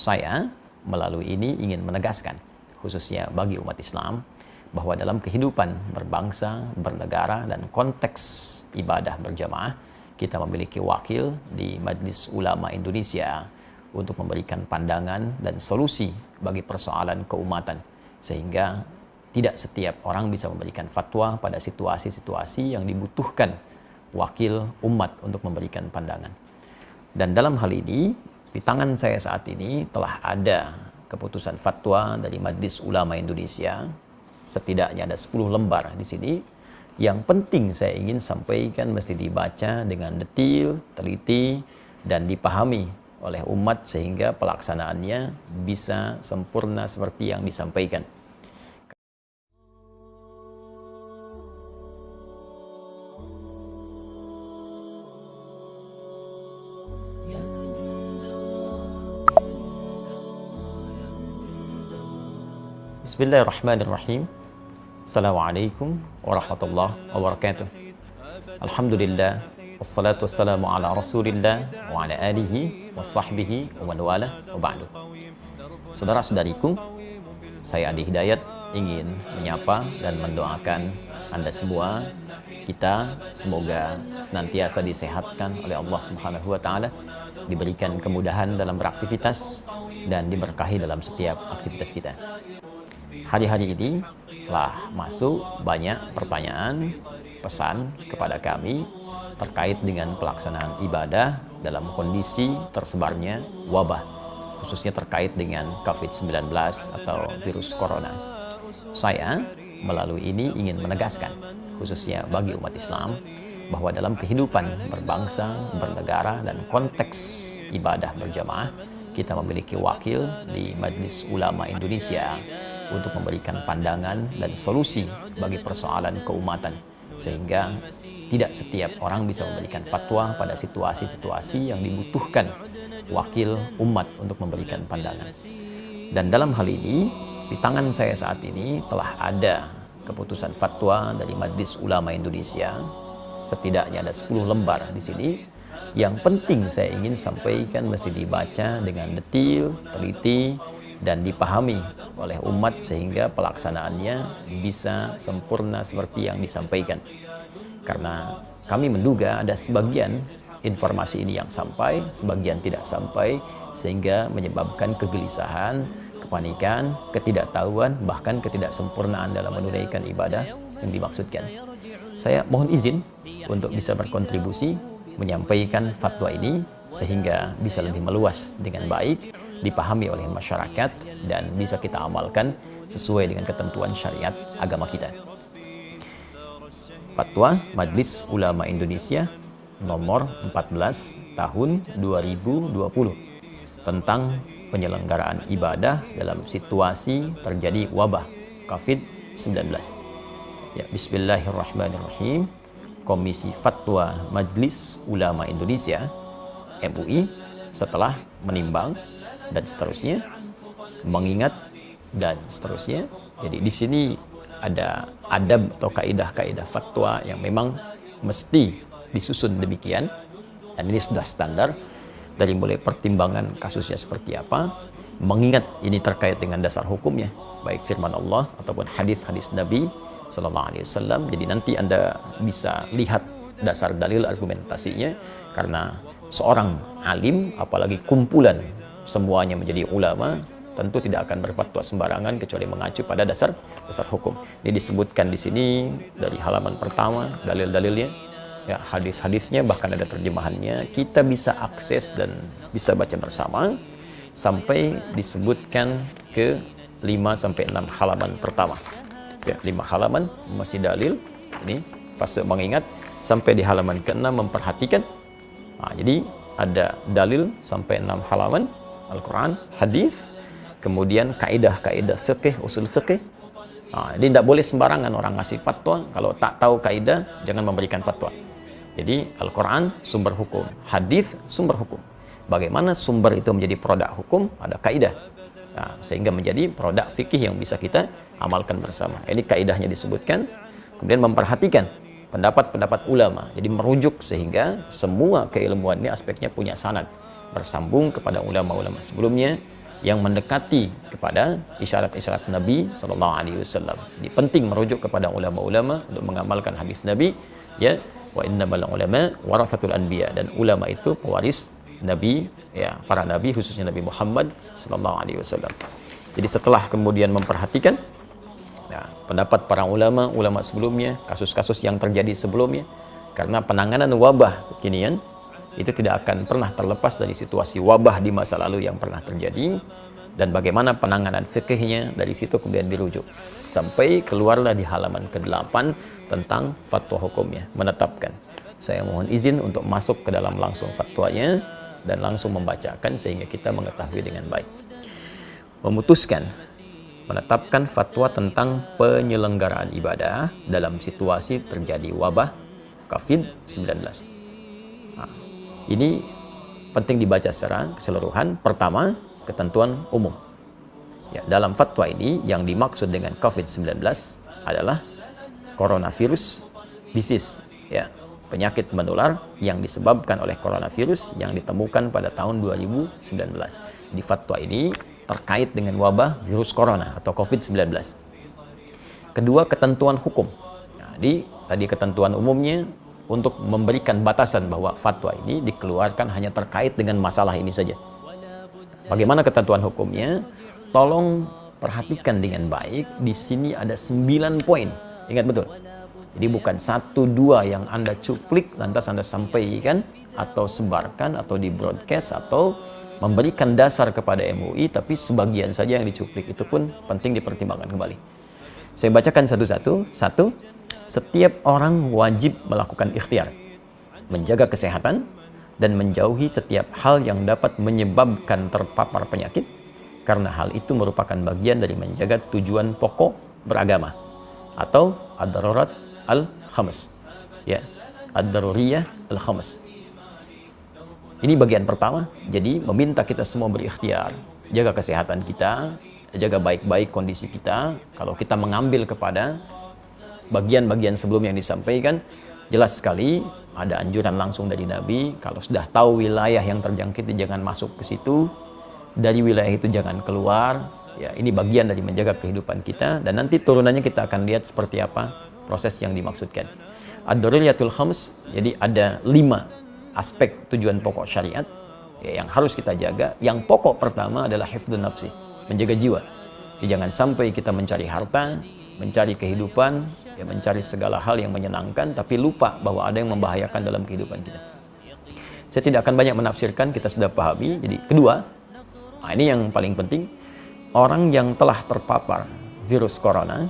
Saya melalui ini ingin menegaskan, khususnya bagi umat Islam, bahwa dalam kehidupan berbangsa, bernegara, dan konteks ibadah berjamaah, kita memiliki wakil di Majelis Ulama Indonesia untuk memberikan pandangan dan solusi bagi persoalan keumatan, sehingga tidak setiap orang bisa memberikan fatwa pada situasi-situasi yang dibutuhkan wakil umat untuk memberikan pandangan. Dan dalam hal ini, di tangan saya saat ini telah ada keputusan fatwa dari Majelis Ulama Indonesia. Setidaknya ada 10 lembar di sini. Yang penting saya ingin sampaikan mesti dibaca dengan detail, teliti, dan dipahami oleh umat sehingga pelaksanaannya bisa sempurna seperti yang disampaikan. Bismillahirrahmanirrahim. Assalamualaikum warahmatullahi wabarakatuh. Alhamdulillah, wassalatu wassalamu ala rasulillah wa ala alihi wa sahbihi wa man wala wa ba'du. Saudara-saudariku, saya Adi Hidayat ingin menyapa dan mendoakan Anda semua. Kita semoga senantiasa disehatkan oleh Allah Subhanahu wa taala, diberikan kemudahan dalam beraktivitas dan diberkahi dalam setiap aktivitas kita. Hari-hari ini telah masuk banyak pertanyaan, pesan kepada kami terkait dengan pelaksanaan ibadah dalam kondisi tersebarnya wabah, khususnya terkait dengan COVID-19 atau virus corona. Saya melalui ini ingin menegaskan, khususnya bagi umat Islam, bahwa dalam kehidupan berbangsa, bernegara, dan konteks ibadah berjamaah, kita memiliki wakil di Majelis Ulama Indonesia untuk memberikan pandangan dan solusi bagi persoalan keumatan, sehingga tidak setiap orang bisa memberikan fatwa pada situasi-situasi yang dibutuhkan wakil umat untuk memberikan pandangan. Dan dalam hal ini, di tangan saya saat ini telah ada keputusan fatwa dari Majelis Ulama Indonesia. Setidaknya ada 10 lembar di sini. Yang penting saya ingin sampaikan mesti dibaca dengan detail, teliti, dan dipahami oleh umat sehingga pelaksanaannya bisa sempurna seperti yang disampaikan. Karena kami menduga ada sebagian informasi ini yang sampai, sebagian tidak sampai, sehingga menyebabkan kegelisahan, kepanikan, ketidaktahuan, bahkan ketidaksempurnaan dalam menunaikan ibadah yang dimaksudkan. Saya mohon izin untuk bisa berkontribusi menyampaikan fatwa ini sehingga bisa lebih meluas dengan baik, dipahami oleh masyarakat, dan bisa kita amalkan sesuai dengan ketentuan syariat agama kita. Fatwa Majelis Ulama Indonesia nomor 14 tahun 2020 tentang penyelenggaraan ibadah dalam situasi terjadi wabah COVID-19. Ya, bismillahirrahmanirrahim. Komisi Fatwa Majelis Ulama Indonesia MUI setelah menimbang dan seterusnya, mengingat dan seterusnya. Jadi di sini ada adab atau kaidah-kaidah fatwa yang memang mesti disusun demikian, dan ini sudah standar dari mulai pertimbangan kasusnya seperti apa, mengingat ini terkait dengan dasar hukumnya, baik firman Allah ataupun hadis-hadis Nabi Sallallahu Alaihi Wasallam. Jadi nanti Anda bisa lihat dasar dalil argumentasinya, karena seorang alim, apalagi kumpulan semuanya menjadi ulama, tentu tidak akan berfatwa sembarangan kecuali mengacu pada dasar hukum. Ini disebutkan di sini dari halaman pertama, dalil-dalilnya, ya, hadis-hadisnya, bahkan ada terjemahannya. Kita bisa akses dan bisa baca bersama sampai disebutkan ke 5 sampai 6 halaman pertama. Ya, 5 halaman masih dalil. Ini fase mengingat sampai di halaman ke-6 memperhatikan. Nah, jadi ada dalil sampai 6 halaman, Al-Quran, hadis, kemudian kaidah-kaidah fikih, usul fikih. Nah, jadi tidak boleh sembarangan orang ngasih fatwa. Kalau tak tahu kaidah, jangan memberikan fatwa. Jadi Al-Quran sumber hukum, hadis sumber hukum. Bagaimana sumber itu menjadi produk hukum? Ada kaidah. Nah, sehingga menjadi produk fikih yang bisa kita amalkan bersama. Ini kaidahnya disebutkan. Kemudian memperhatikan pendapat-pendapat ulama. Jadi merujuk sehingga semua keilmuan ini aspeknya punya sanad, bersambung kepada ulama-ulama sebelumnya, yang mendekati kepada isyarat-isyarat Nabi sallallahu alaihi wasallam. Jadi penting merujuk kepada ulama-ulama untuk mengamalkan hadis Nabi, ya, wa innamal ulama warathatul anbiya, dan ulama itu pewaris Nabi, ya, para nabi, khususnya Nabi Muhammad sallallahu alaihi wasallam. Jadi setelah kemudian memperhatikan pendapat para ulama sebelumnya, kasus-kasus yang terjadi sebelumnya, karena penanganan wabah kekinian itu tidak akan pernah terlepas dari situasi wabah di masa lalu yang pernah terjadi, dan bagaimana penanganan fikihnya, dari situ kemudian dirujuk sampai keluarlah di halaman ke-8 tentang fatwa hukumnya, menetapkan. Saya mohon izin untuk masuk ke dalam langsung fatwanya dan langsung membacakan sehingga kita mengetahui dengan baik. Memutuskan menetapkan fatwa tentang penyelenggaraan ibadah dalam situasi terjadi wabah COVID-19. Ini penting dibaca secara keseluruhan. Pertama, ketentuan umum. Ya, dalam fatwa ini yang dimaksud dengan COVID-19 adalah coronavirus disease, ya, penyakit menular yang disebabkan oleh coronavirus yang ditemukan pada tahun 2019. Di fatwa ini terkait dengan wabah virus corona atau COVID-19. Kedua, ketentuan hukum. Jadi tadi ketentuan umumnya untuk memberikan batasan bahwa fatwa ini dikeluarkan hanya terkait dengan masalah ini saja. Bagaimana ketentuan hukumnya? Tolong perhatikan dengan baik. Di sini ada 9 poin. Ingat betul. Jadi bukan 1-2 yang Anda cuplik lantas Anda sampaikan atau sebarkan atau di broadcast atau memberikan dasar kepada MUI, tapi sebagian saja yang dicuplik. Itu pun penting dipertimbangkan kembali. Saya bacakan satu-satu. Satu, setiap orang wajib melakukan ikhtiar, menjaga kesehatan, dan menjauhi setiap hal yang dapat menyebabkan terpapar penyakit, karena hal itu merupakan bagian dari menjaga tujuan pokok beragama, atau ad-darurat al-khams, ya, ad-daruriyah al-khams. Ini bagian pertama. Jadi meminta kita semua berikhtiar, jaga kesehatan kita, jaga baik-baik kondisi kita. Kalau kita mengambil kepada bagian-bagian sebelum yang disampaikan, jelas sekali ada anjuran langsung dari Nabi, kalau sudah tahu wilayah yang terjangkit jangan masuk ke situ, dari wilayah itu jangan keluar. Ya, ini bagian dari menjaga kehidupan kita, dan nanti turunannya kita akan lihat seperti apa proses yang dimaksudkan. Ad-daruriyatul khams, jadi ada 5 aspek tujuan pokok syariat, ya, yang harus kita jaga. Yang pokok pertama adalah hifdzun nafsi, menjaga jiwa. Jadi jangan sampai kita mencari harta, mencari kehidupan, ya, mencari segala hal yang menyenangkan, tapi lupa bahwa ada yang membahayakan dalam kehidupan kita. Saya tidak akan banyak menafsirkan, kita sudah pahami. Jadi kedua, ini yang paling penting, orang yang telah terpapar virus corona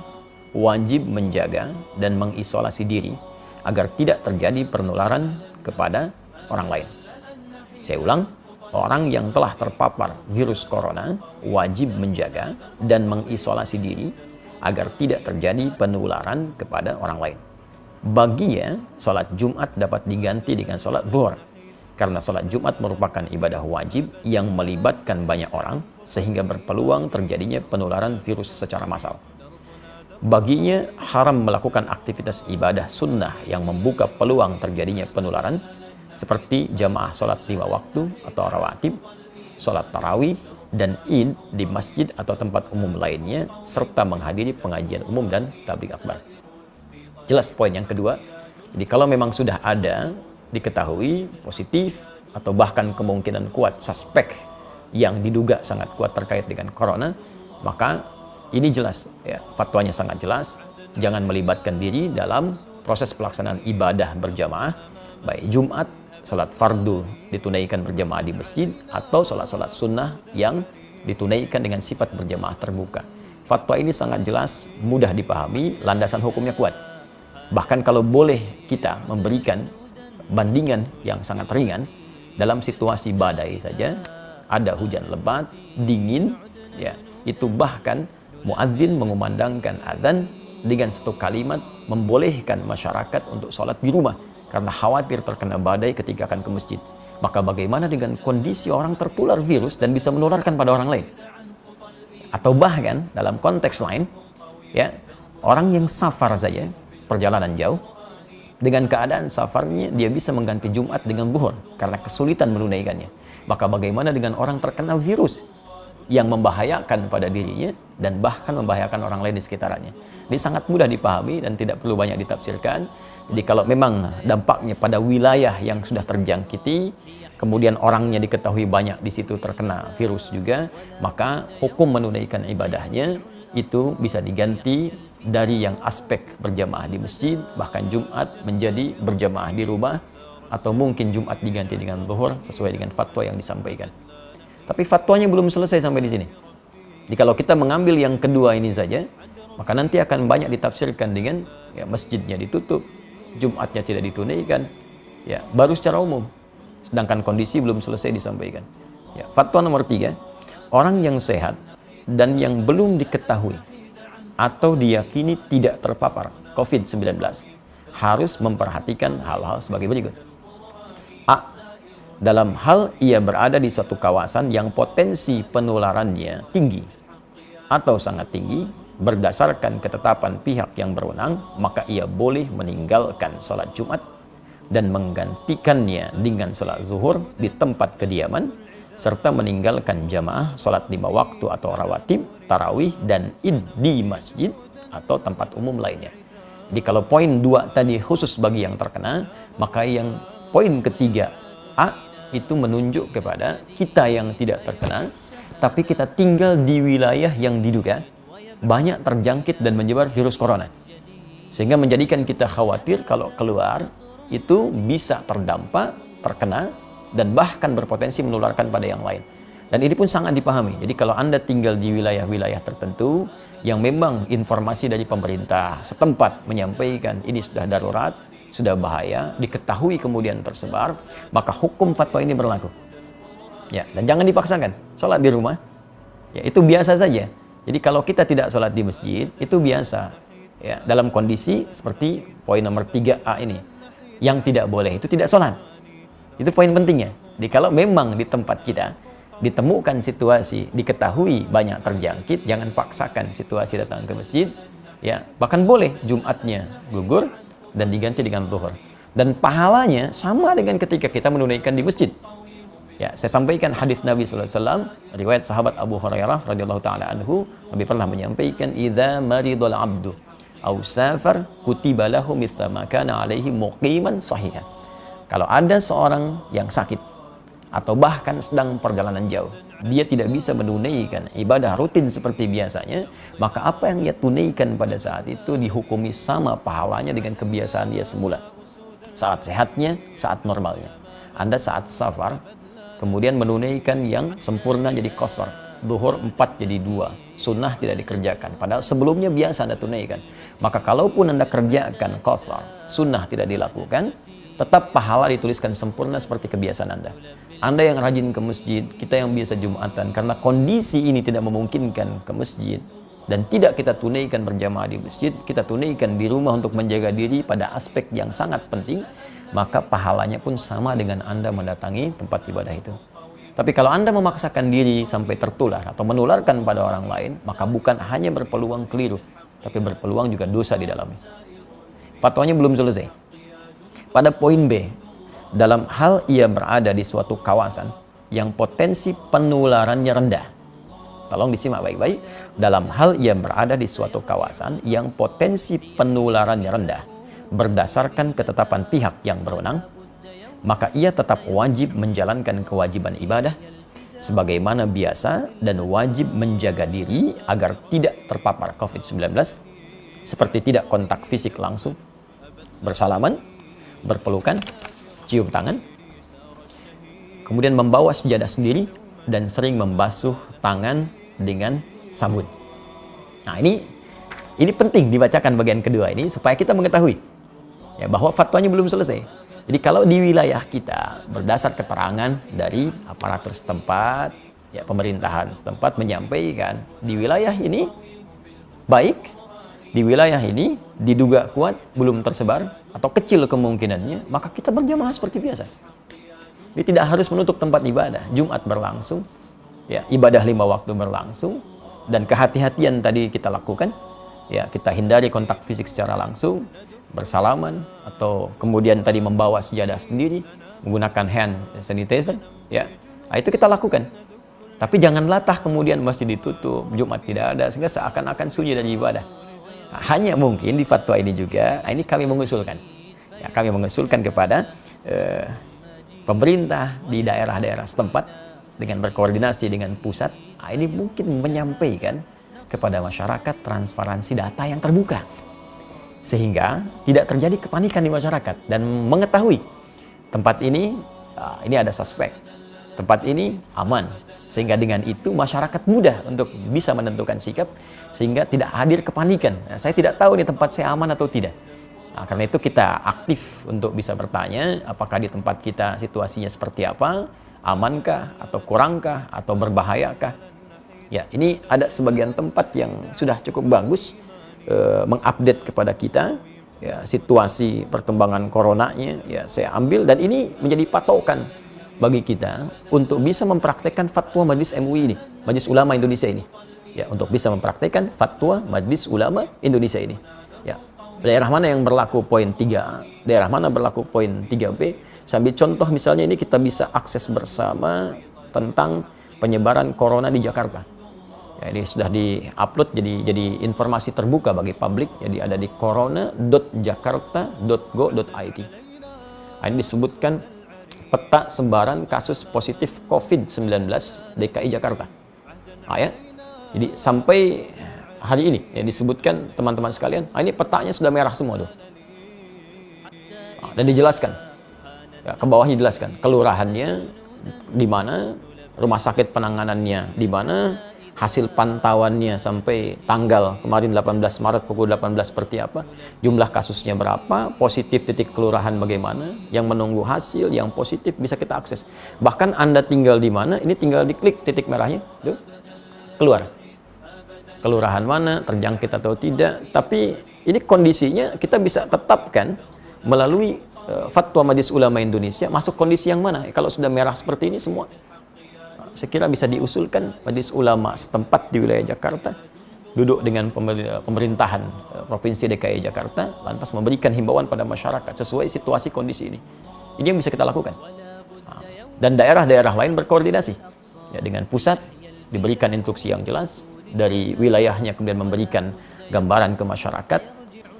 wajib menjaga dan mengisolasi diri agar tidak terjadi penularan kepada orang lain. Saya ulang, orang yang telah terpapar virus corona wajib menjaga dan mengisolasi diri agar tidak terjadi penularan kepada orang lain. Baginya, sholat Jumat dapat diganti dengan sholat zuhur, karena sholat Jumat merupakan ibadah wajib yang melibatkan banyak orang, sehingga berpeluang terjadinya penularan virus secara massal. Baginya, haram melakukan aktivitas ibadah sunnah yang membuka peluang terjadinya penularan, seperti jamaah sholat 5 waktu atau rawatib, sholat tarawih, dan id di masjid atau tempat umum lainnya, serta menghadiri pengajian umum dan tabligh akbar. Jelas poin yang kedua. Jadi kalau memang sudah ada diketahui positif atau bahkan kemungkinan kuat suspek yang diduga sangat kuat terkait dengan corona, maka ini jelas, ya, fatwanya sangat jelas, jangan melibatkan diri dalam proses pelaksanaan ibadah berjamaah, baik Jumat, sholat fardu ditunaikan berjamaah di masjid, atau sholat-sholat sunnah yang ditunaikan dengan sifat berjamaah terbuka. Fatwa ini sangat jelas, mudah dipahami, landasan hukumnya kuat. Bahkan kalau boleh kita memberikan bandingan yang sangat ringan, dalam situasi badai saja, ada hujan lebat, dingin, ya, itu bahkan muadzin mengumandangkan azan dengan satu kalimat membolehkan masyarakat untuk sholat di rumah karena khawatir terkena badai ketika akan ke masjid. Maka bagaimana dengan kondisi orang tertular virus dan bisa menularkan pada orang lain? Atau bahkan dalam konteks lain, ya, orang yang safar saja, perjalanan jauh, dengan keadaan safarnya dia bisa mengganti Jumat dengan zuhur karena kesulitan menunaikannya. Maka bagaimana dengan orang terkena virus yang membahayakan pada dirinya dan bahkan membahayakan orang lain di sekitarnya. Ini sangat mudah dipahami dan tidak perlu banyak ditafsirkan. Jadi kalau memang dampaknya pada wilayah yang sudah terjangkiti, kemudian orangnya diketahui banyak di situ terkena virus juga, maka hukum menunaikan ibadahnya itu bisa diganti dari yang aspek berjamaah di masjid, bahkan Jumat menjadi berjamaah di rumah, atau mungkin Jumat diganti dengan zuhur sesuai dengan fatwa yang disampaikan. Tapi fatwanya belum selesai sampai di sini. Jadi kalau kita mengambil yang kedua ini saja, maka nanti akan banyak ditafsirkan dengan ya, masjidnya ditutup, Jumatnya tidak ditunaikan, ya baru secara umum. Sedangkan kondisi belum selesai disampaikan. Ya, fatwa nomor 3, orang yang sehat dan yang belum diketahui atau diyakini tidak terpapar COVID-19 harus memperhatikan hal-hal sebagai berikut. A. Dalam hal ia berada di suatu kawasan yang potensi penularannya tinggi atau sangat tinggi, berdasarkan ketetapan pihak yang berwenang, maka ia boleh meninggalkan sholat Jumat dan menggantikannya dengan sholat zuhur di tempat kediaman, serta meninggalkan jamaah sholat 5 waktu atau rawatib, tarawih, dan id di masjid atau tempat umum lainnya. Jadi kalau poin 2 tadi khusus bagi yang terkena, maka yang poin ketiga A itu menunjuk kepada kita yang tidak terkena, tapi kita tinggal di wilayah yang diduga banyak terjangkit dan menyebar virus corona, sehingga menjadikan kita khawatir kalau keluar itu bisa terdampak, terkena, dan bahkan berpotensi menularkan pada yang lain. Dan ini pun sangat dipahami. Jadi kalau Anda tinggal di wilayah-wilayah tertentu yang memang informasi dari pemerintah setempat menyampaikan ini sudah darurat, sudah bahaya, diketahui kemudian tersebar, maka hukum fatwa ini berlaku. Ya, dan jangan dipaksakan. Sholat di rumah, ya itu biasa saja. Jadi kalau kita tidak sholat di masjid, itu biasa. Ya, dalam kondisi seperti poin nomor 3A ini. Yang tidak boleh itu tidak sholat. Itu poin pentingnya. Jadi kalau memang di tempat kita ditemukan situasi, diketahui banyak terjangkit, jangan paksakan situasi datang ke masjid. Ya, bahkan boleh Jumatnya gugur dan diganti dengan zuhur. Dan pahalanya sama dengan ketika kita menunaikan di masjid. Ya, saya sampaikan hadis Nabi sallallahu alaihi wasallam, riwayat sahabat Abu Hurairah radhiyallahu taala anhu, Nabi pernah menyampaikan, "Idza maridul 'abdu aw safar kutiba lahu mithla ma kana 'alaihi muqiman sahihan." Kalau ada seorang yang sakit atau bahkan sedang perjalanan jauh, dia tidak bisa menunaikan ibadah rutin seperti biasanya, maka apa yang dia tunaikan pada saat itu dihukumi sama pahalanya dengan kebiasaan dia semula. Saat sehatnya, saat normalnya. Anda saat safar, kemudian menunaikan yang sempurna jadi qasar, zuhur 4 jadi 2, sunnah tidak dikerjakan, padahal sebelumnya biasa Anda tunaikan. Maka kalaupun Anda kerjakan qasar, sunnah tidak dilakukan, tetap pahala dituliskan sempurna seperti kebiasaan Anda. Anda yang rajin ke masjid, kita yang biasa Jumatan, karena kondisi ini tidak memungkinkan ke masjid dan tidak kita tunaikan berjamaah di masjid, kita tunaikan di rumah untuk menjaga diri pada aspek yang sangat penting, maka pahalanya pun sama dengan Anda mendatangi tempat ibadah itu. Tapi kalau Anda memaksakan diri sampai tertular atau menularkan pada orang lain, maka bukan hanya berpeluang keliru, tapi berpeluang juga dosa di dalamnya. Fatwanya belum selesai. Pada poin B, dalam hal ia berada di suatu kawasan yang potensi penularannya rendah. Tolong disimak baik-baik. Dalam hal ia berada di suatu kawasan yang potensi penularannya rendah, berdasarkan ketetapan pihak yang berwenang, maka ia tetap wajib menjalankan kewajiban ibadah sebagaimana biasa dan wajib menjaga diri agar tidak terpapar COVID-19 seperti tidak kontak fisik langsung, bersalaman, berpelukan, cium tangan, kemudian membawa sejadah sendiri dan sering membasuh tangan dengan sabun. Nah, ini penting dibacakan bagian kedua ini supaya kita mengetahui ya, bahwa fatwanya belum selesai. Jadi kalau di wilayah kita berdasar keterangan dari aparatur setempat, ya pemerintahan setempat menyampaikan di wilayah ini baik, di wilayah ini diduga kuat belum tersebar atau kecil kemungkinannya, maka kita berjamaah seperti biasa. Jadi tidak harus menutup tempat ibadah. Jumat berlangsung, ya ibadah 5 waktu berlangsung, dan kehati-hatian tadi kita lakukan. Ya, kita hindari kontak fisik secara langsung, bersalaman, atau kemudian tadi membawa sejadah sendiri, menggunakan hand sanitizer. Ya, nah, itu kita lakukan. Tapi jangan latah kemudian masjid ditutup, Jumat tidak ada, sehingga seakan-akan sunyi dari ibadah. Nah, hanya mungkin di fatwa ini juga, ini kami mengusulkan. Ya, kami mengusulkan kepada pemerintah di daerah-daerah setempat dengan berkoordinasi dengan pusat, ini mungkin menyampaikan kepada masyarakat transparansi data yang terbuka. Sehingga tidak terjadi kepanikan di masyarakat dan mengetahui tempat ini ada suspek, tempat ini aman. Sehingga dengan itu masyarakat mudah untuk bisa menentukan sikap sehingga tidak hadir kepanikan. Nah, saya tidak tahu nih tempat saya aman atau tidak. Nah, karena itu kita aktif untuk bisa bertanya apakah di tempat kita situasinya seperti apa, amankah atau kurangkah atau berbahayakah. Ya, ini ada sebagian tempat yang sudah cukup bagus mengupdate kepada kita ya, situasi perkembangan coronanya. Ya, saya ambil dan ini menjadi patokan bagi kita untuk bisa mempraktekkan fatwa Majelis MUI ini, Majelis Ulama Indonesia ini. Ya, untuk bisa mempraktekkan fatwa Majelis Ulama Indonesia ini. Ya, daerah mana yang berlaku poin 3A, daerah mana berlaku poin 3B. Sambil contoh misalnya ini kita bisa akses bersama tentang penyebaran corona di Jakarta. Ya, ini sudah di-upload jadi informasi terbuka bagi publik. Jadi ada di corona.jakarta.go.id. Ini disebutkan peta sebaran kasus positif COVID-19 DKI Jakarta. Nah, ya. Jadi sampai hari ini ya disebutkan teman-teman sekalian, ini petanya sudah merah semua tuh. Nah, dan dijelaskan. Ya, ke bawahnya dijelaskan kelurahannya di mana, rumah sakit penanganannya di mana, hasil pantauannya sampai tanggal kemarin 18 Maret pukul 18 seperti apa, jumlah kasusnya berapa, positif titik kelurahan bagaimana, yang menunggu hasil, yang positif bisa kita akses. Bahkan Anda tinggal di mana, ini tinggal diklik titik merahnya, tuh, keluar. Kelurahan mana, terjangkit atau tidak, tapi ini kondisinya kita bisa tetapkan melalui fatwa Majelis Ulama Indonesia, masuk kondisi yang mana. Kalau sudah merah seperti ini semua, saya kira bisa diusulkan Majelis Ulama setempat di wilayah Jakarta duduk dengan pemerintahan Provinsi DKI Jakarta, lantas memberikan himbauan pada masyarakat sesuai situasi kondisi ini. Ini yang bisa kita lakukan. Dan daerah-daerah lain berkoordinasi ya, dengan pusat, diberikan instruksi yang jelas, dari wilayahnya kemudian memberikan gambaran ke masyarakat.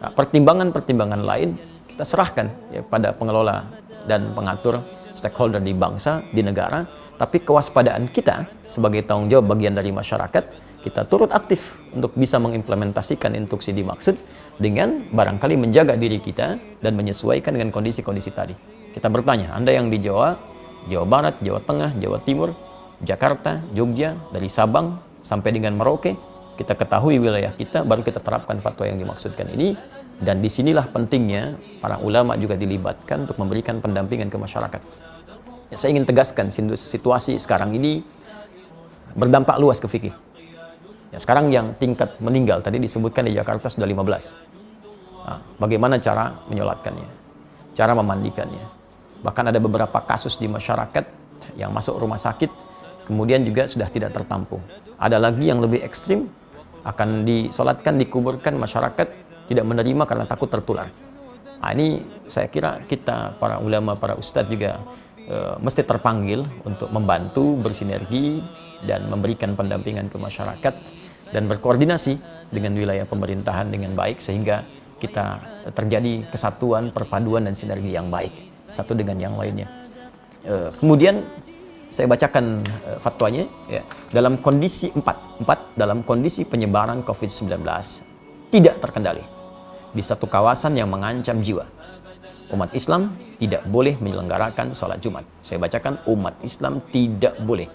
Nah, pertimbangan-pertimbangan lain kita serahkan ya, pada pengelola dan pengatur stakeholder di bangsa, di negara. Tapi kewaspadaan kita sebagai tanggung jawab bagian dari masyarakat, kita turut aktif untuk bisa mengimplementasikan instruksi dimaksud dengan barangkali menjaga diri kita dan menyesuaikan dengan kondisi-kondisi tadi. Kita bertanya, Anda yang di Jawa, Jawa Barat, Jawa Tengah, Jawa Timur, Jakarta, Jogja, dari Sabang sampai dengan Merauke, kita ketahui wilayah kita, baru kita terapkan fatwa yang dimaksudkan ini. Dan disinilah pentingnya para ulama juga dilibatkan untuk memberikan pendampingan ke masyarakat. Ya, saya ingin tegaskan situasi sekarang ini berdampak luas ke fikih. Ya, sekarang yang tingkat meninggal tadi disebutkan di Jakarta sudah 15. Nah, bagaimana cara menyolatkannya, cara memandikannya. Bahkan ada beberapa kasus di masyarakat yang masuk rumah sakit, kemudian juga sudah tidak tertampung. Ada lagi yang lebih ekstrim, akan disolatkan, dikuburkan, masyarakat tidak menerima karena takut tertular. Nah, ini saya kira kita, para ulama, para ustadz juga mesti terpanggil untuk membantu, bersinergi, dan memberikan pendampingan ke masyarakat, dan berkoordinasi dengan wilayah pemerintahan dengan baik, sehingga kita terjadi kesatuan, perpaduan, dan sinergi yang baik, satu dengan yang lainnya. Kemudian, saya bacakan fatwanya, ya. Dalam kondisi dalam kondisi penyebaran COVID-19 tidak terkendali di satu kawasan yang mengancam jiwa, umat Islam tidak boleh menyelenggarakan sholat Jumat. Saya bacakan, umat Islam tidak boleh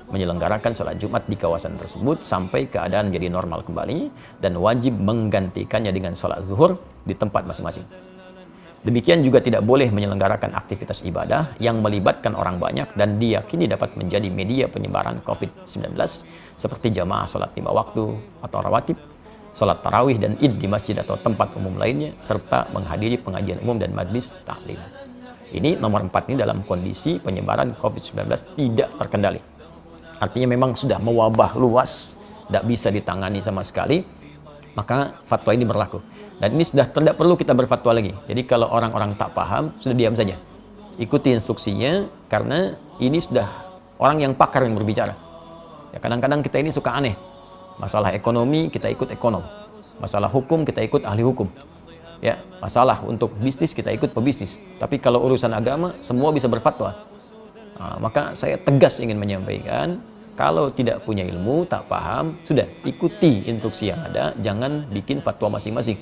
menyelenggarakan sholat Jumat di kawasan tersebut sampai keadaan menjadi normal kembali, dan wajib menggantikannya dengan sholat zuhur di tempat masing-masing. Demikian juga tidak boleh menyelenggarakan aktivitas ibadah yang melibatkan orang banyak dan diyakini dapat menjadi media penyebaran COVID-19 seperti jamaah sholat 5 waktu atau rawatib, sholat tarawih dan id di masjid atau tempat umum lainnya, serta menghadiri pengajian umum dan majlis taklim. Ini nomor 4 ini dalam kondisi penyebaran COVID-19 tidak terkendali. Artinya memang sudah mewabah luas, tidak bisa ditangani sama sekali, maka fatwa ini berlaku. Dan ini sudah tidak perlu kita berfatwa lagi. Jadi kalau orang-orang tak paham, sudah diam saja. Ikuti instruksinya, karena ini sudah orang yang pakar yang berbicara. Ya, kadang-kadang kita ini suka aneh. Masalah ekonomi kita ikut ekonom, masalah hukum kita ikut ahli hukum. Ya, masalah untuk bisnis kita ikut pebisnis. Tapi kalau urusan agama semua bisa berfatwa. Nah, maka saya tegas ingin menyampaikan, kalau tidak punya ilmu, tak paham, sudah ikuti instruksi yang ada, jangan bikin fatwa masing-masing.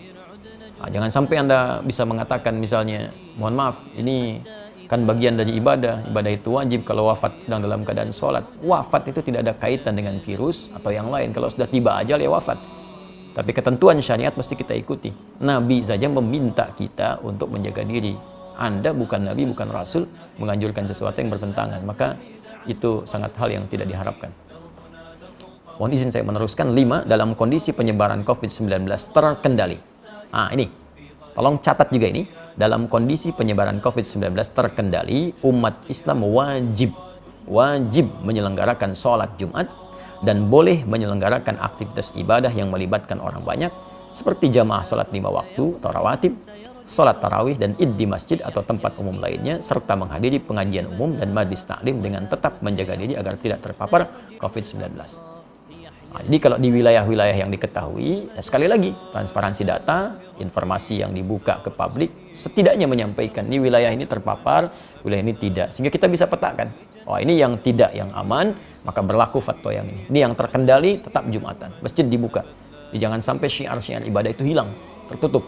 Nah, jangan sampai Anda bisa mengatakan misalnya, mohon maaf, ini kan bagian dari ibadah itu wajib kalau wafat sedang dalam keadaan sholat. Wafat itu tidak ada kaitan dengan virus atau yang lain. Kalau sudah tiba ajal ya wafat. Tapi ketentuan syariat mesti kita ikuti. Nabi saja meminta kita untuk menjaga diri. Anda bukan Nabi, bukan Rasul, menganjurkan sesuatu yang bertentangan. Maka itu sangat hal yang tidak diharapkan. Mohon izin saya meneruskan. 5. Dalam kondisi penyebaran COVID-19 terkendali. Nah ini, tolong catat juga ini. Dalam kondisi penyebaran COVID-19 terkendali, umat Islam wajib menyelenggarakan sholat Jumat dan boleh menyelenggarakan aktivitas ibadah yang melibatkan orang banyak seperti jamaah sholat 5 waktu atau rawatib, sholat tarawih dan id di masjid atau tempat umum lainnya, serta menghadiri pengajian umum dan majlis taklim dengan tetap menjaga diri agar tidak terpapar COVID-19. Nah, jadi kalau di wilayah-wilayah yang diketahui, ya sekali lagi, transparansi data, informasi yang dibuka ke publik, setidaknya menyampaikan, ini wilayah ini terpapar, wilayah ini tidak. Sehingga kita bisa petakan, oh ini yang tidak, yang aman, maka berlaku fatwa yang ini. Ini yang terkendali, tetap Jumatan. Masjid dibuka. Jadi jangan sampai syiar-syiar ibadah itu hilang, tertutup.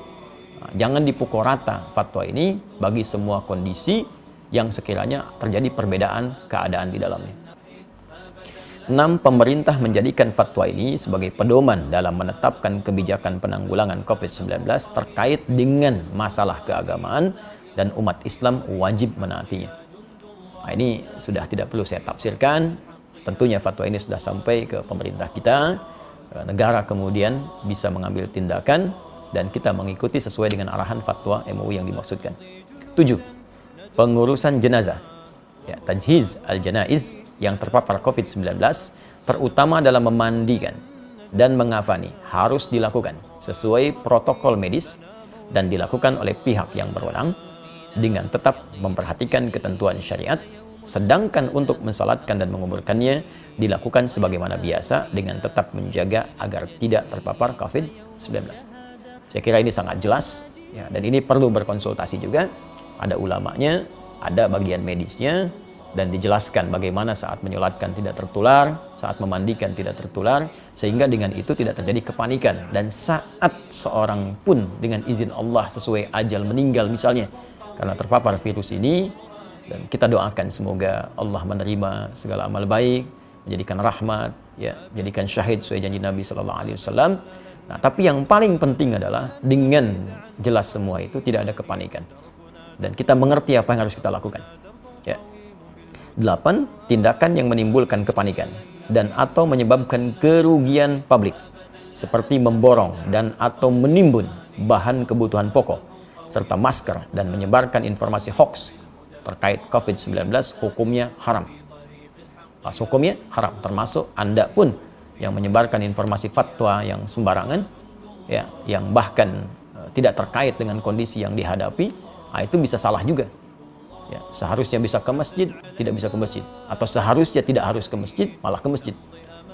Nah, jangan dipukul rata fatwa ini bagi semua kondisi yang sekiranya terjadi perbedaan keadaan di dalamnya. 6. Pemerintah menjadikan fatwa ini sebagai pedoman dalam menetapkan kebijakan penanggulangan COVID-19 terkait dengan masalah keagamaan dan umat Islam wajib menaatinya. Nah, ini sudah tidak perlu saya tafsirkan. Tentunya fatwa ini sudah sampai ke pemerintah kita. Negara kemudian bisa mengambil tindakan dan kita mengikuti sesuai dengan arahan fatwa MUI yang dimaksudkan. 7. Pengurusan jenazah. Ya, tajhiz al-janaiz yang terpapar COVID-19, terutama dalam memandikan dan mengafani, harus dilakukan sesuai protokol medis dan dilakukan oleh pihak yang berwenang dengan tetap memperhatikan ketentuan syariat, sedangkan untuk mensalatkan dan menguburkannya dilakukan sebagaimana biasa dengan tetap menjaga agar tidak terpapar COVID-19. Saya kira ini sangat jelas, ya, dan ini perlu berkonsultasi juga. Ada ulamanya, ada bagian medisnya, dan dijelaskan bagaimana saat menyolatkan tidak tertular, saat memandikan tidak tertular, sehingga dengan itu tidak terjadi kepanikan. Dan saat seorang pun dengan izin Allah sesuai ajal meninggal misalnya karena terpapar virus ini, dan kita doakan semoga Allah menerima segala amal baik, menjadikan rahmat, ya, menjadikan syahid sesuai janji Nabi SAW. Nah, tapi yang paling penting adalah dengan jelas semua itu tidak ada kepanikan dan kita mengerti apa yang harus kita lakukan. Ya. 8. Tindakan yang menimbulkan kepanikan dan atau menyebabkan kerugian publik seperti memborong dan atau menimbun bahan kebutuhan pokok serta masker dan menyebarkan informasi hoax terkait COVID-19 hukumnya haram. Hukumnya haram, termasuk Anda pun yang menyebarkan informasi fatwa yang sembarangan, ya, yang bahkan tidak terkait dengan kondisi yang dihadapi, itu bisa salah juga. Ya, seharusnya bisa ke masjid, tidak bisa ke masjid. Atau seharusnya tidak harus ke masjid, malah ke masjid.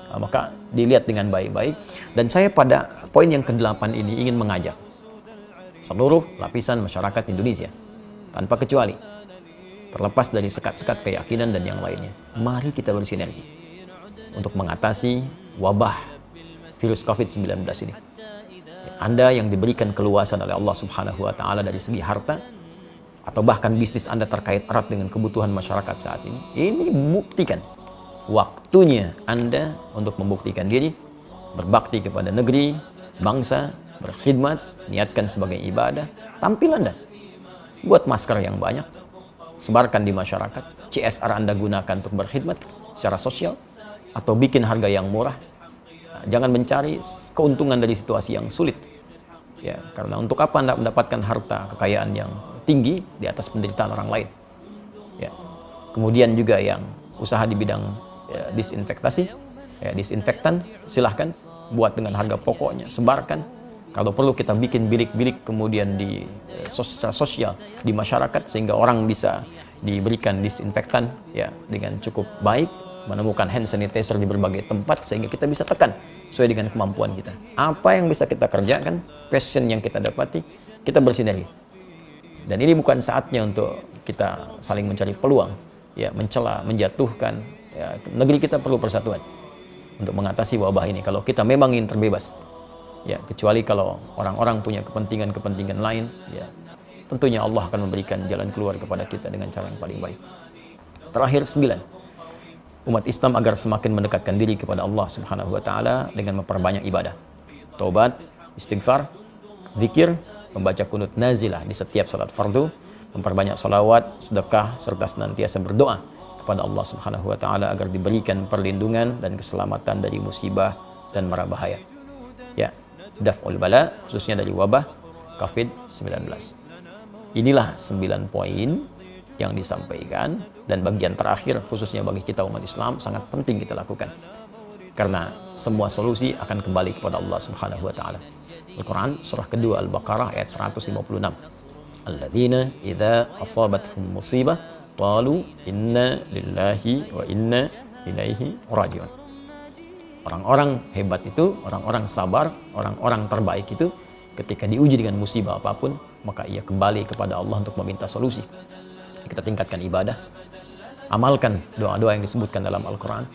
Nah, maka dilihat dengan baik-baik. Dan saya pada poin yang ke-8 ini ingin mengajak seluruh lapisan masyarakat Indonesia, tanpa kecuali, terlepas dari sekat-sekat keyakinan dan yang lainnya. Mari kita bersinergi untuk mengatasi wabah virus COVID-19 ini. Anda yang diberikan keluasan oleh Allah Subhanahu wa Ta'ala dari segi harta, atau bahkan bisnis Anda terkait erat dengan kebutuhan masyarakat saat ini buktikan. Waktunya Anda untuk membuktikan diri, berbakti kepada negeri, bangsa, berkhidmat, niatkan sebagai ibadah, tampil Anda. Buat masker yang banyak, sebarkan di masyarakat, CSR Anda gunakan untuk berkhidmat secara sosial, atau bikin harga yang murah. Nah, jangan mencari keuntungan dari situasi yang sulit. Ya, karena untuk apa Anda mendapatkan harta kekayaan yang tinggi di atas penderitaan orang lain? Ya. Kemudian juga yang usaha di bidang disinfektasi, disinfektan, silahkan buat dengan harga pokoknya, sebarkan. Kalau perlu kita bikin bilik-bilik kemudian di sosial di masyarakat sehingga orang bisa diberikan disinfektan, ya, dengan cukup baik. menemukan hand sanitizer di berbagai tempat sehingga kita bisa tekan sesuai dengan kemampuan kita. Apa yang bisa kita kerjakan, passion yang kita dapati, kita bersinergi. Dan ini bukan saatnya untuk kita saling mencari peluang, ya, mencela, menjatuhkan. Ya, negeri kita perlu persatuan untuk mengatasi wabah ini. Kalau kita memang ingin terbebas, ya, kecuali kalau orang-orang punya kepentingan-kepentingan lain, ya, tentunya Allah akan memberikan jalan keluar kepada kita dengan cara yang paling baik. Terakhir, 9. Umat Islam agar semakin mendekatkan diri kepada Allah Subhanahu wa taala dengan memperbanyak ibadah. Taubat, istighfar, zikir, membaca kunut nazilah di setiap salat fardu, memperbanyak salawat, sedekah serta senantiasa berdoa kepada Allah Subhanahu wa taala agar diberikan perlindungan dan keselamatan dari musibah dan mara bahaya. Ya, daf'ul bala, khususnya dari wabah COVID-19. Inilah 9 poin yang disampaikan, dan bagian terakhir khususnya bagi kita umat Islam sangat penting kita lakukan, karena semua solusi akan kembali kepada Allah Subhanahu wa taala. Al-Quran surah kedua Al-Baqarah ayat 156. Alladzina idza asabatuhum musibah qalu inna lillahi wa inna ilaihi raji'un. Orang-orang hebat itu, orang-orang sabar, orang-orang terbaik itu ketika diuji dengan musibah apapun, maka ia kembali kepada Allah untuk meminta solusi. Kita tingkatkan ibadah, amalkan doa-doa yang disebutkan dalam Al-Quran,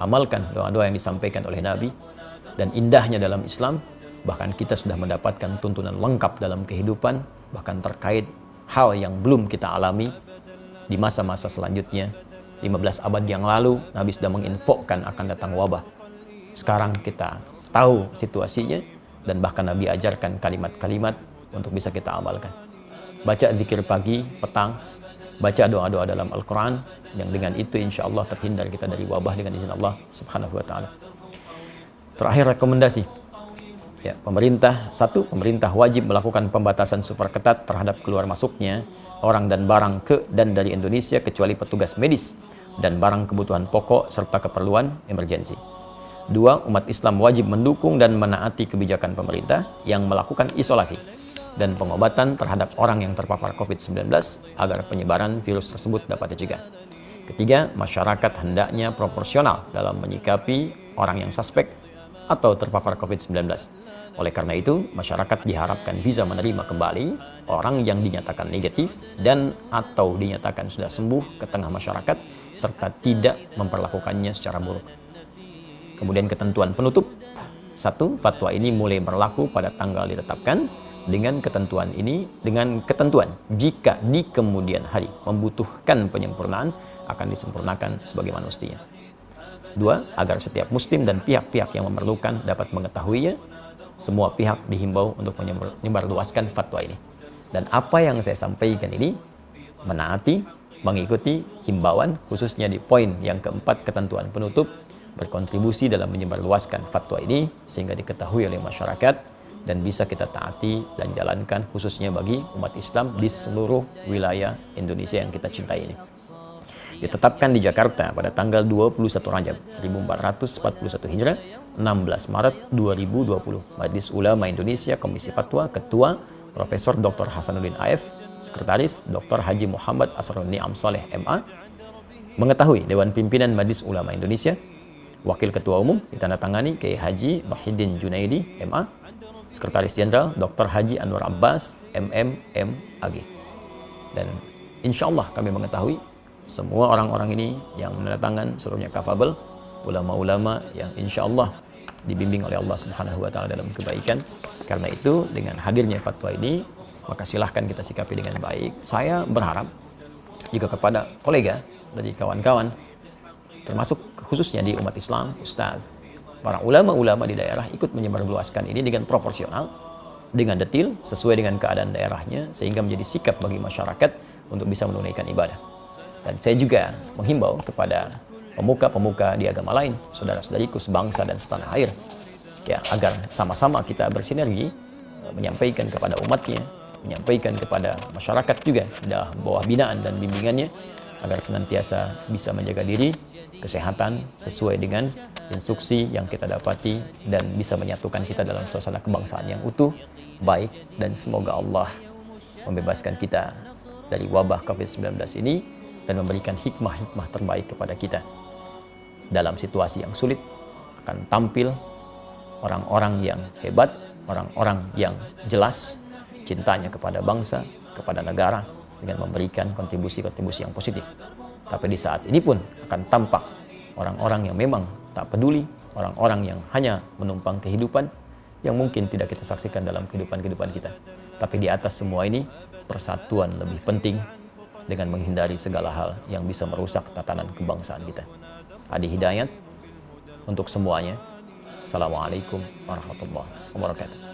amalkan doa-doa yang disampaikan oleh Nabi, dan indahnya dalam Islam, bahkan kita sudah mendapatkan tuntunan lengkap dalam kehidupan, bahkan terkait hal yang belum kita alami di masa-masa selanjutnya. 15 abad yang lalu, Nabi sudah menginfokan akan datang wabah. Sekarang kita tahu situasinya, dan bahkan Nabi ajarkan kalimat-kalimat untuk bisa kita amalkan. Baca zikir pagi, petang, baca doa-doa dalam Al-Quran, yang dengan itu insya Allah terhindar kita dari wabah dengan izin Allah Subhanahu wa ta'ala. Terakhir, rekomendasi. Ya, pemerintah wajib melakukan pembatasan super ketat terhadap keluar masuknya orang dan barang ke dan dari Indonesia kecuali petugas medis dan barang kebutuhan pokok serta keperluan emergensi. 2. Umat Islam wajib mendukung dan menaati kebijakan pemerintah yang melakukan isolasi dan pengobatan terhadap orang yang terpapar COVID-19 agar penyebaran virus tersebut dapat dicegah. 3. Masyarakat hendaknya proporsional dalam menyikapi orang yang suspek atau terpapar COVID-19. Oleh karena itu, masyarakat diharapkan bisa menerima kembali orang yang dinyatakan negatif dan atau dinyatakan sudah sembuh ke tengah masyarakat serta tidak memperlakukannya secara buruk. Kemudian ketentuan penutup. 1. Fatwa ini mulai berlaku pada tanggal ditetapkan. Dengan ketentuan jika di kemudian hari membutuhkan penyempurnaan, akan disempurnakan sebagaimana mestinya. 2. Agar setiap muslim dan pihak-pihak yang memerlukan dapat mengetahuinya, semua pihak dihimbau untuk menyebarluaskan fatwa ini. Dan apa yang saya sampaikan ini menaati, mengikuti himbauan, khususnya di poin yang keempat, ketentuan penutup, berkontribusi dalam menyebarluaskan fatwa ini sehingga diketahui oleh masyarakat dan bisa kita taati dan jalankan, khususnya bagi umat Islam di seluruh wilayah Indonesia yang kita cintai ini. Ditetapkan di Jakarta pada tanggal 21 Rajab 1441 Hijrah, 16 Maret 2020. Majelis Ulama Indonesia Komisi Fatwa, Ketua Profesor Dr. Hasanuddin AF, Sekretaris Dr. Haji Muhammad Asrul Ni'am Saleh MA. Mengetahui Dewan Pimpinan Majelis Ulama Indonesia, Wakil Ketua Umum ditandatangani Kiai Haji Muhyiddin Junaidi MA, Sekretaris Jenderal Dr. Haji Anwar Abbas MMAG. Dan insya Allah kami mengetahui semua orang-orang ini yang menandatangan seluruhnya kafabel, ulama-ulama yang insya Allah dibimbing oleh Allah Subhanahu wa ta'ala dalam kebaikan. Karena itu dengan hadirnya fatwa ini, maka silahkan kita sikapi dengan baik. Saya berharap juga kepada kolega dari kawan-kawan, termasuk khususnya di umat Islam, Ustaz, para ulama-ulama di daerah ikut menyebarluaskan ini dengan proporsional, dengan detil, sesuai dengan keadaan daerahnya, sehingga menjadi sikap bagi masyarakat untuk bisa menunaikan ibadah. Dan saya juga menghimbau kepada pemuka-pemuka di agama lain, saudara-saudariku sebangsa dan setanah air, ya, agar sama-sama kita bersinergi, menyampaikan kepada umatnya, menyampaikan kepada masyarakat juga di bawah binaan dan bimbingannya, agar senantiasa bisa menjaga diri, kesehatan sesuai dengan instruksi yang kita dapati, dan bisa menyatukan kita dalam suasana kebangsaan yang utuh, baik, dan semoga Allah membebaskan kita dari wabah COVID-19 ini dan memberikan hikmah-hikmah terbaik kepada kita. dalam situasi yang sulit akan tampil orang-orang yang hebat, orang-orang yang jelas cintanya kepada bangsa, kepada negara, dengan memberikan kontribusi-kontribusi yang positif. Tapi di saat ini pun akan tampak orang-orang yang memang tak peduli, orang-orang yang hanya menumpang kehidupan yang mungkin tidak kita saksikan dalam kehidupan kita. Tapi di atas semua ini, persatuan lebih penting dengan menghindari segala hal yang bisa merusak tatanan kebangsaan kita. Adi Hidayat untuk semuanya. Assalamualaikum warahmatullahi wabarakatuh.